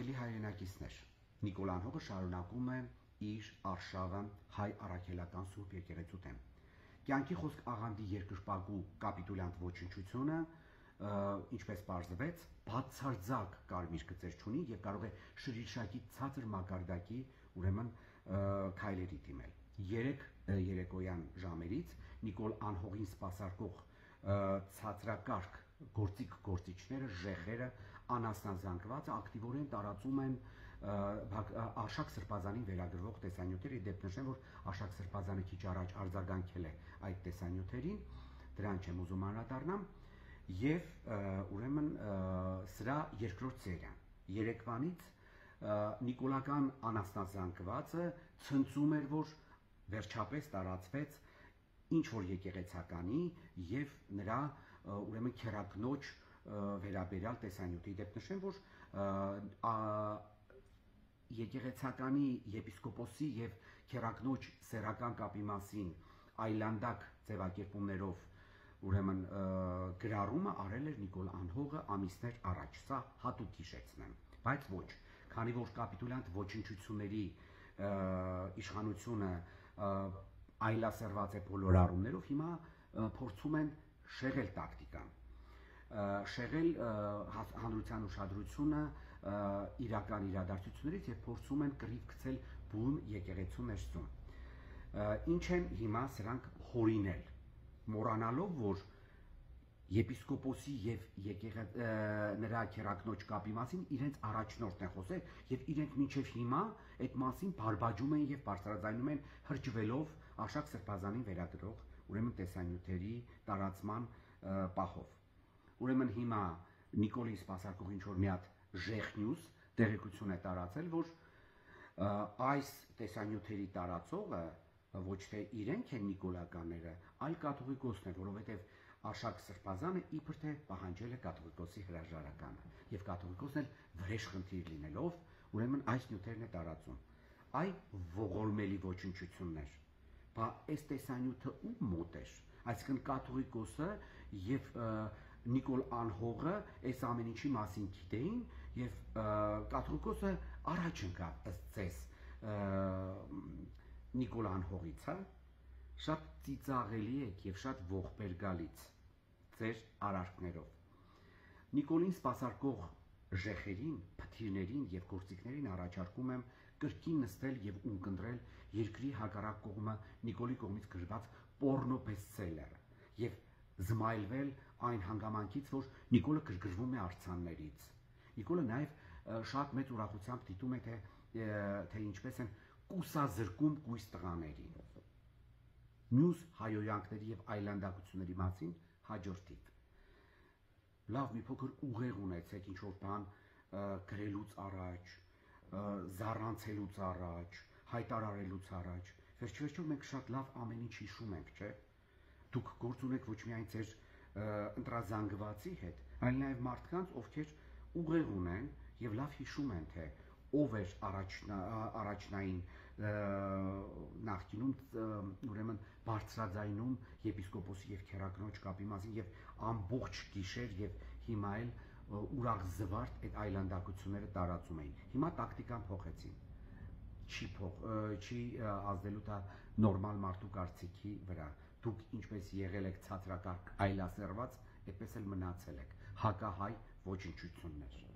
Սիրելի հայրենակիցներ, Նիկոլ Անհողը շարունակում է իր արշավը հայ առաքելական Սուրբ եկեղեցու դեմ։ Կյանքի խոսք աղանդի երկրպագու կապիտուլյանտ ոչնչությունը, ինչպես պարզվեց, բացարձակ կարմիր գծեր չունի եւ կարող է շրիշակի ցածր մակարդակի, ուրեմն քայլերի դիմել։ 3 երեկոյան ժամերից Նիկոլ Անհողին սպասարկող ցածրակարգ գործիչները, ժեխերը, անասնազանգվածը ակտիվորեն տարածում են Արշակ Սրբազանին վերագրվող տեսանյութեր, դեպք նշեմ, որ Արշակ Սրբազանը քիչ առաջ արձագանքել է այդ տեսանյութերին, դրան չեմ ուզում անդրադառնամ, եւ ուրեմն սրա երկրորդ սերիան։ Երեկվանից նիկոլական անասնազանգվածը ցնծում էր, որ վերջապես տարածվեց ինչ որ եկեղեցականի եւ նրա ուրեմն քերակնոջ վերաբերյալ տեսանյութի դեպք նշեմ, որ եկեղեցականի եպիսկոպոսի եւ քերակնոջ սեռական կապի մասին այլանդակ ձևակերպումներով ուրեմն գրառումը արել էր Նիկոլ Անհողը ամիսներ առաջ, սա հատուկ հիշեցնեմ, բայց ոչ, քանի որ կապիտուլյանտ ոչնչությունների իշխանությունը այլասերված է բոլոր առումներով, հիմա փորձում են շեղել տակտիկան, շեղել հանրության ուշադրությունը իրական իրադարձություններից եւ փորձում են կռիվ գցել բուն եկեղեցու ներսում։ Ինչ են հիմա սրանք հորինել, մոռանալով, որ եպիսկոպոսի եւ նրա քերակնոջ կապի մասին իրենց առաջնորդն է խոսել եւ իրենք մինչեւ հիմա այդ մասին բարբաջում են եւ բարձրաձայնում են հրճվելով Արշակ Սրբազանին վերագրող ուրեմն տեսանյութերի տարածման պահով։ Ուրեմն հիմա Նիկոլի սպասարկող ինչ որ մի հատ ժեխնյուս տեղեկություն է տարածել, որ այս տեսանյութերի տարածողը ոչ թե իրենք են նիկոլականները, այլ կաթողիկոսներ, որովհետև Արշակ Սրբազանը իբր թե պահանջել է կաթողիկոսի հրաժարականը, եւ կաթողիկոսն էլ վրեժ խնդիր լինելով, ուրեմն այս նյութերն է տարածում։ Այ ողորմելի ոչնչություններ, բա այս տեսանյութը ում մոտ էր, այսինքն կաթողիկոսը եւ Նիկոլ Անհողը այս ամեն ինչի մասին գիտեին եւ կաթողիկոսը առաջ ընկավ ըստ ձեզ Նիկոլ Անհողից, հա, շատ ծիծաղելի եք եւ շատ ողբերգալից ձեր արարքներով։ Նիկոլին սպասարկող ժեխերին, փթիրներին եւ գործիքներին առաջարկում եմ կրկին նստել եւ ունկնդրել երկրի հակառակ կողմը Նիկոլի կողմից գրված պորնո բեսթսելերը եւ զմայլվել այն հանգամանքից, որ Նիկոլը գրգռվում է արձաններից։ Նիկոլը նաեւ շատ մեծ ուրախությամբ դիտում է թե ինչպես են կուսազրկում կույս տղաներին։ Մյուս հայոյանքների եւ այլանդակությունների մասին հաջորդիվ։ Լավ մի փոքր ուղեղ ունեցեք ինչ որ բան գրելուց առաջ, զառանցելուց առաջ, հայտարարելուց առաջ։ Վերջիվերջո մենք շատ լավ ամեն ինչ հիշում ենք, չէ՞։ Դուք գործ ունեք ոչ միայն ձեր ընտրազանգվածի հետ, այլ նաեւ մարդկանց, ովքեր ուղեղ ունեն եւ լավ հիշում են, թե ով էր առաջնային նախկինում ուրեմն բարձրաձայնում եպիսկոպոսի եւ քերակնոջ կապի մասին եւ ամբողջ գիշեր եւ հիմա էլ ուրախ զվարթ այդ այլանդակությունները տարածում էին։ Հիմա տակտիկան փոխեցին։ Չի ազդելու դա նորմալ մարդու կարծիքի վրա։ Դուք ինչպես եղել եք ցածրակարգ այլասերված, այդպես էլ մնացել եք հակահայ ոչնչություններ։